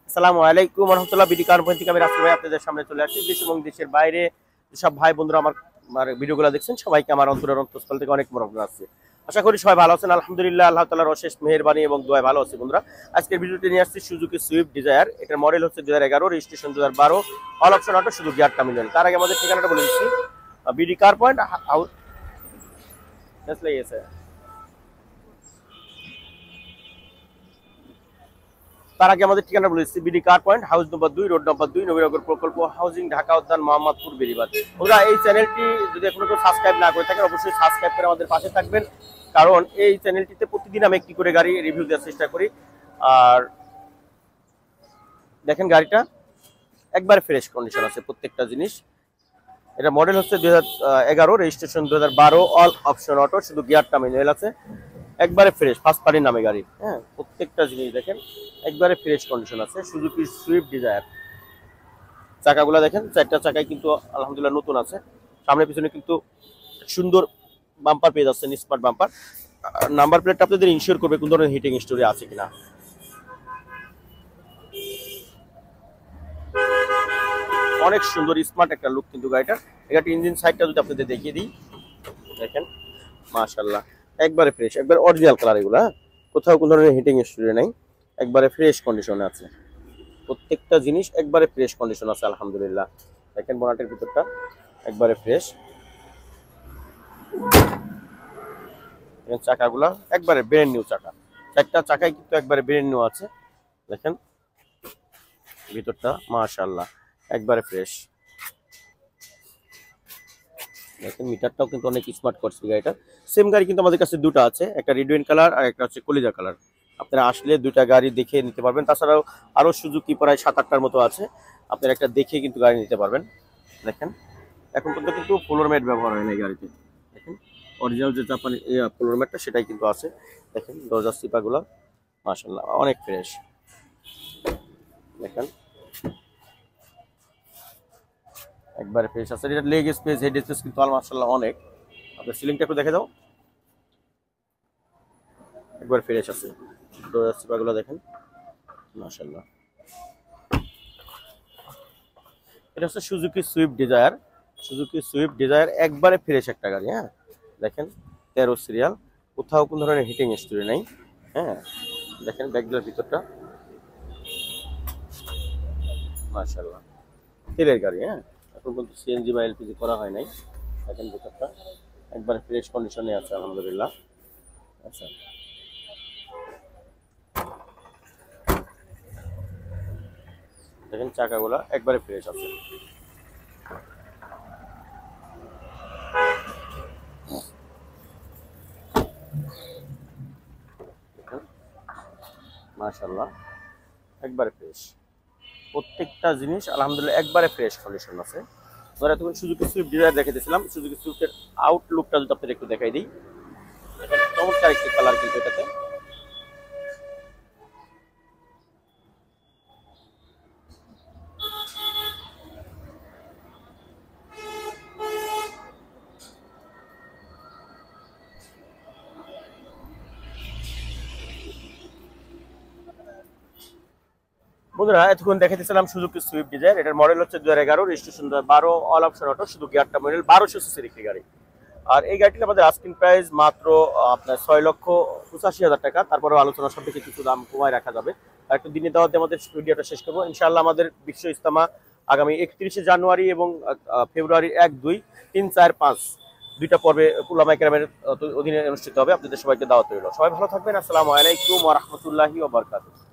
আসসালামু আলাইকুম ওয়া রাহমাতুল্লাহ। বিডি কার পয়েন্ট থেকে আমি রাসেল ভাই আপনাদের সামনে চলে আসছি। দেশ এবং দেশের বাইরে যেসব ভাই বন্ধুরা আমার ভিডিওগুলো দেখছেন সবাইকে আমার অন্তরের অন্তঃস্থল থেকে অনেক মরম আছে। আশা করি সবাই ভালো আছেন। আলহামদুলিল্লাহ, আল্লাহ তাআলার অশেষ মেহেরবানি এবং দোয়ায় ভালো আছি বন্ধুরা। আজকের ভিডিওটি নিয়ে আসছি সুজুকি সুইফট ডিজায়ার। এটার মডেল হচ্ছে 2011, রেজিস্ট্রেশন 2012, অল অপশন অটো, শুধু গিয়ারটা মিলন। তার আগে আমাদের ঠিকানাটা বলে দিচ্ছি, বিডি কার পয়েন্ট হাউস লেগেছে। তার আগে আমাদের ঠিকানা বলেছি, BD car point, house number 2, road number 2, Nabinagar প্রকল্প হাউজিং, ঢাকা উদ্যান, মোহাম্মদপুর, বেরিবাদ। ওরা এই চ্যানেলটি যদি এখনো কেউ সাবস্ক্রাইব না করে থাকেন, অবশ্যই সাবস্ক্রাইব করে আমাদের পাশে থাকবেন, কারণ এই চ্যানেলটিতে প্রতিদিন আমি একটি করে গাড়ি রিভিউ দেওয়ার চেষ্টা করি। আর দেখেন গাড়িটা একবার ফ্রেশ কন্ডিশন আছে প্রত্যেকটা জিনিস। এটা মডেল হচ্ছে 2011, রেজিস্ট্রেশন 2012, অল অপশন অটো, শুধু গিয়ারটা ম্যানুয়াল আছে। একবারে ফ্রেশ, ফার্স্ট পার্টির নামে গাড়ি। হ্যাঁ, প্রত্যেকটা জিনিস দেখেন একবারে ফ্রেশ কন্ডিশন আছে। Suzuki Swift Dzire. চাকাগুলো দেখেন, চারটা চাকায় কিন্তু আলহামদুলিল্লাহ নতুন আছে। সামনে পিছনে কিন্তু সুন্দর বাম্পার পেয়ে যাচ্ছেন, স্মার্ট বাম্পার। নাম্বার প্লেটটা আপনাদের ইনশিওর করবে কোন ধরনের হিটিং স্টোরি আছে কিনা। অনেক সুন্দর স্মার্ট একটা লুক কিন্তু গাড়িটার। এটা ইঞ্জিন সাইডটা যদি আপনাদের দেখিয়ে দিই, দেখেন মাশাআল্লাহ একবারে ফ্রেশ, একবার অরিজিনাল কালার এগুলো। হ্যাঁ, কোথাও কোনো ধরনের হিটিং স্টোরি নাই, একবারে ফ্রেশ কন্ডিশনে আছে। প্রত্যেকটা জিনিস একবারে ফ্রেশ কন্ডিশন আছে আলহামদুলিল্লাহ। দেখেন বনাটের ভিতরটা একবারে ফ্রেশ। চাকাগুলা একবারে ব্র্যান্ড নিউ চাকা, চারটা চাকাই কিন্তু একবারে ব্র্যান্ড নিউ আছে। দেখেন ভিতরটা মাশাআল্লাহ একবারে ফ্রেশ। দেখেন মিটারটাও কিন্তু অনেক স্মার্ট করছে গাড়িটা। সেম গাড়ি কিন্তু আমাদের কাছে দুটো আছে, একটা রেড ওয়াইন কালার আর একটা হচ্ছে কলিজা কালার। আপনারা আসলে দুইটা গাড়ি দেখে নিতে পারবেন। তাছাড়াও আরও সুজুকি প্রায় 7-8টার মতো আছে, আপনারা একটা দেখে কিন্তু গাড়ি নিতে পারবেন। দেখেন এখন পর্যন্ত কিন্তু ফ্লোর ম্যাট ব্যবহার হয় না এই গাড়িতে। দেখেন অরিজিনাল যে জাপানি ফ্লোর ম্যাটটা সেটাই কিন্তু আছে। দেখেন দরজার সিপাগুলো মাশাআল্লাহ অনেক ফ্রেশ। দেখেন একবারে ফ্রেশ আছে। এটা লেগ স্পেস, হেড স্পেস কিন্তু মাশাআল্লাহ অনেক। আপনার সিলিংটা একটু দেখে দাও, একবার ফ্রেশ আছে। ডোর সিপাগুলো দেখেন মাশাআল্লাহ। এটা হচ্ছে Suzuki Swift desire. Suzuki Swift desire একবারে ফ্রেশ একটা গাড়ি। হ্যাঁ, দেখেন 13 সিরিয়াল, কোথাও কোন ধরনের হিটিং স্টোরি নাই। হ্যাঁ, দেখেন ব্যাকডোরের ভিতরটা মাশাআল্লাহ তেলের গাড়ি। হ্যাঁ, এখন পর্যন্ত সিএনজি বা এলপিজি করা হয় নাই। দেখেন ভিতরটা একবারে ফ্রেশ কন্ডিশনে আছে আলহামদুলিল্লাহ। আচ্ছা, দেখেন চাকাগুলা একবারে ফ্রেশ আছে। মাশাআল্লাহ একবারে ফ্রেশ, প্রত্যেকটা জিনিস আলহামদুলিল্লাহ একবারে ফ্রেশ কন্ডিশন আছে। ধরে এতক্ষণ সুজুকি সুইফট ডিজায়ার দেখাইতেছিলাম, সুজুকি সুইফটের আউটলুকটা যদি আপনাদের একটু দেখাই দিই। চমৎকার একটি কালার কিন্তু এটাতে। বন্ধুরা এতক্ষণ দেখাইতেছিলাম সুজুকি সুইফট ডিজায়ার। এটার মডেল হচ্ছে 2011, রেজিস্ট্রেশন 2012, অল অপশন অটো, শুধু গিয়ারটা মডেল, 1200 সিসির একটি গাড়ি। আর এই গাড়িটি আমাদের আস্কিং প্রাইস মাত্র আপনার 6,85,000 টাকা। তারপরেও আলোচনা সাপেক্ষে কিছু দাম কমায় রাখা যাবে। আর একটু দিনে দেওয়াতে আমাদের ভিডিওটা শেষ করবো ইনশাআল্লাহ। আমাদের বিশ্ব ইজতেমা আগামী 31শে জানুয়ারি এবং ফেব্রুয়ারির 1, 2, 3, 4, 5 দুইটা পর্বে উলামা কেরামের অধীনে অনুষ্ঠিত হবে। আপনাদের সবাইকে দাওয়াত রইল। সবাই ভালো থাকবেন। আসসালামু আলাইকুম ওয়া রাহমাতুল্লাহি ওয়া বারাকাতুহু।